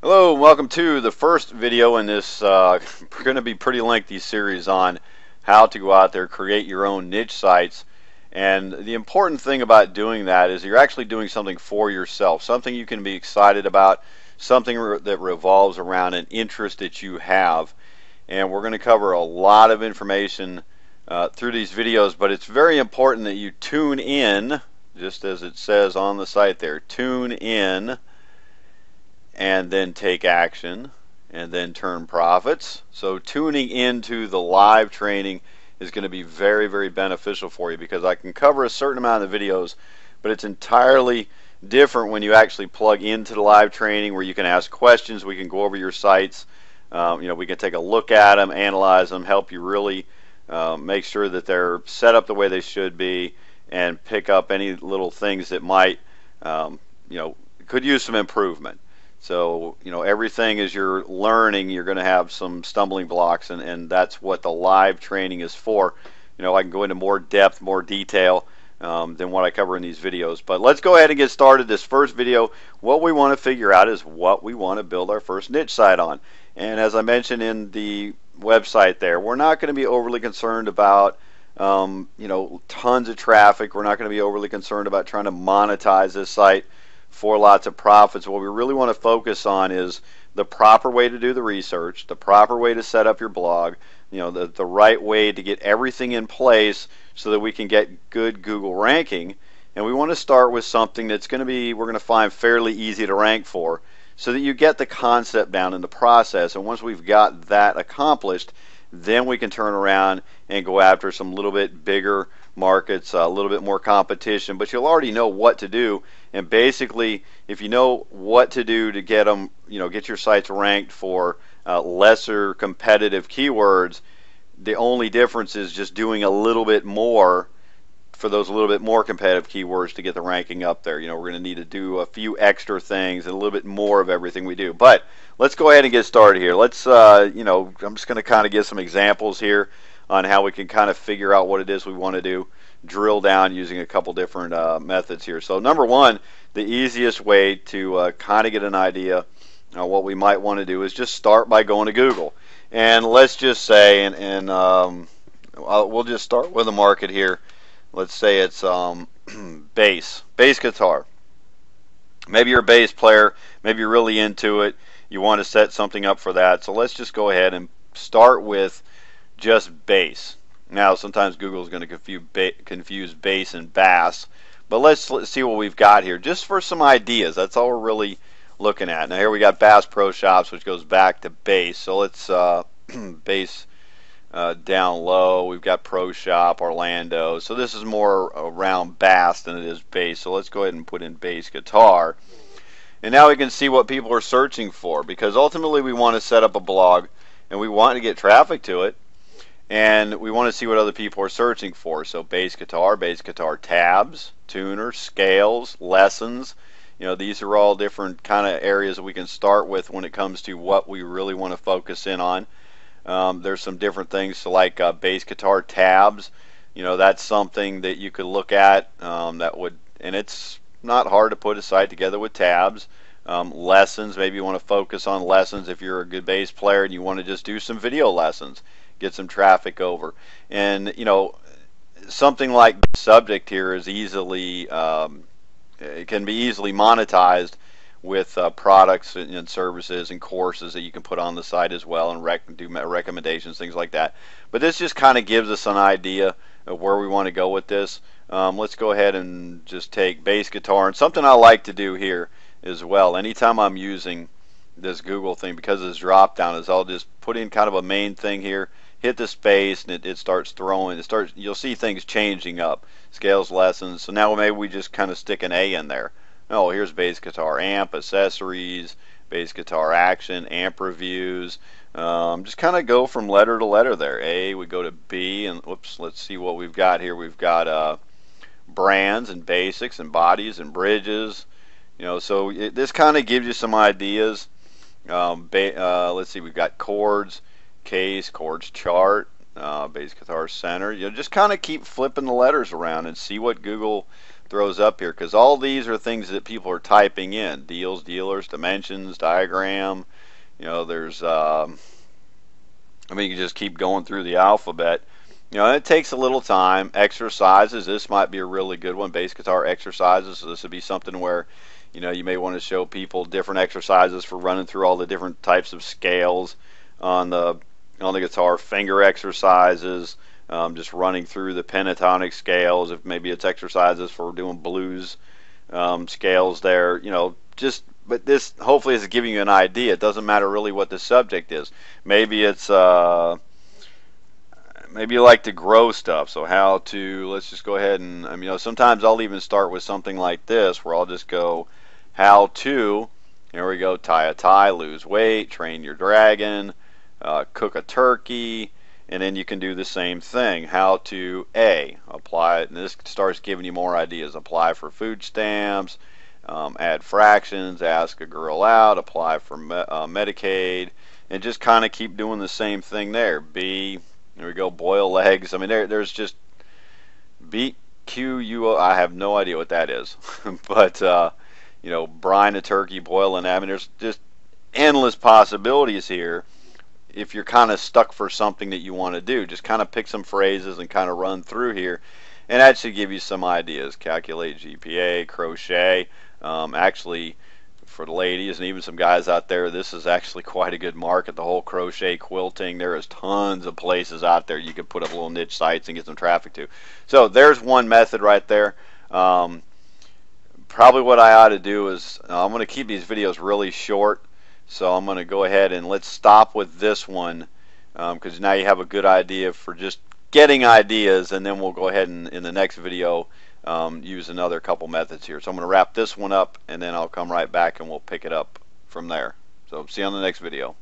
Hello, and welcome to the first video in this going to be pretty lengthy series on how to go out there, create your own niche sites. And the important thing about doing that is you're actually doing something for yourself, something you can be excited about, something that revolves around an interest that you have. And we're going to cover a lot of information through these videos, but it's very important that you tune in, just as it says on the site there, tune in and then take action and then turn profits. So tuning into the live training is going to be very, very beneficial for you, because I can cover a certain amount of videos, but it's entirely different when you actually plug into the live training, where you can ask questions, we can go over your sites, we can take a look at them, analyze them, help you really make sure that they're set up the way they should be, and pick up any little things that might could use some improvement. So, everything as you're learning, you're going to have some stumbling blocks, and that's what the live training is for. I can go into more depth, more detail than what I cover in these videos. But let's go ahead and get started. This first video, what we want to figure out is what we want to build our first niche site on. And as I mentioned in the website there, we're not going to be overly concerned about tons of traffic. We're not going to be overly concerned about trying to monetize this site for lots of profits. What we really want to focus on is the proper way to do the research, the proper way to set up your blog, the right way to get everything in place so that we can get good Google ranking. And we want to start with something that's we're going to find fairly easy to rank for, so that you get the concept down in the process. And once we've got that accomplished, then we can turn around and go after some little bit bigger markets, a little bit more competition, but you'll already know what to do. And basically, if you know what to do to get them, get your sites ranked for lesser competitive keywords, the only difference is just doing a little bit more for those a little bit more competitive keywords to get the ranking up there. We're going to need to do a few extra things and a little bit more of everything we do. But let's go ahead and get started here. Let's, I'm just going to kind of give some examples here on how we can kind of figure out what it is we want to do, drill down using a couple different methods here. So number one, the easiest way to kind of get an idea what we might want to do is just start by going to Google. And let's just say, we'll just start with a market here. Let's say it's bass guitar. Maybe you're a bass player, maybe you're really into it, you want to set something up for that. So let's just go ahead and start with just bass. Now, sometimes Google is going to confuse bass and bass, but let's see what we've got here, just for some ideas. That's all we're really looking at. Now, here we got Bass Pro Shops, which goes back to bass. So let's bass down low. We've got Pro Shop, Orlando. So this is more around bass than it is bass. So let's go ahead and put in bass guitar. And now we can see what people are searching for, because ultimately we want to set up a blog and we want to get traffic to it. And we want to see what other people are searching for. So bass guitar tabs, tuners, scales, lessons. These are all different kind of areas that we can start with when it comes to what we really want to focus in on. There's some different things, so like bass guitar tabs. That's something that you could look at. And it's not hard to put a site together with tabs. Lessons, maybe you want to focus on lessons if you're a good bass player and you want to just do some video lessons, get some traffic over. And something like the subject here is easily it can be easily monetized with products and services and courses that you can put on the site as well, and do recommendations, things like that. But this just kind of gives us an idea of where we want to go with this. Let's go ahead and just take bass guitar. And something I like to do here as well, anytime I'm using this Google thing, because of this drop down, is I'll just put in kind of a main thing here, hit the space, and it starts throwing. You'll see things changing up, scales, lessons. So now maybe we just kind of stick an A in there. Oh, here's bass guitar amp, accessories, bass guitar action, amp reviews. Just kind of go from letter to letter there. A, we go to B, and whoops, let's see what we've got here. We've got brands and basics and bodies and bridges. So this kind of gives you some ideas. Let's see, we've got chords, case, chords chart, bass guitar center. Just kind of keep flipping the letters around and see what Google throws up here, because all these are things that people are typing in: deals, dealers, dimensions, diagram. You know, there's I mean, you can just keep going through the alphabet. You know, it takes a little time. Exercises. This might be a really good one. Bass guitar exercises. So this would be something where, you know, you may want to show people different exercises for running through all the different types of scales on the guitar. Finger exercises. Just running through the pentatonic scales. If maybe it's exercises for doing blues scales there. You know, just. But this hopefully is giving you an idea. It doesn't matter really what the subject is. Maybe it's maybe you like to grow stuff. So how to, let's just go ahead and, you know, sometimes I'll even start with something like this where I'll just go how to, here we go, tie a tie, lose weight, train your dragon, cook a turkey, and then you can do the same thing. How to apply it, and this starts giving you more ideas. Apply for food stamps, add fractions, ask a girl out, apply for Medicaid, and just kind of keep doing the same thing there. B, there we go, boil eggs. I mean, there's just BQUO. I have no idea what that is, but you know, brine a turkey, boil an. I mean, there's just endless possibilities here. If you're kind of stuck for something that you want to do, just kind of pick some phrases and kind of run through here, and that should give you some ideas. Calculate GPA, crochet. Actually, for the ladies and even some guys out there, this is actually quite a good market. The whole crochet quilting, there is tons of places out there you can put up little niche sites and get some traffic to. So there's one method right there. Probably what I ought to do is, I'm going to keep these videos really short, so I'm going to go ahead and let's stop with this one, because now you have a good idea for just getting ideas, and then we'll go ahead and in the next video use another couple methods here. So I'm going to wrap this one up, and then I'll come right back and we'll pick it up from there. So see you on the next video.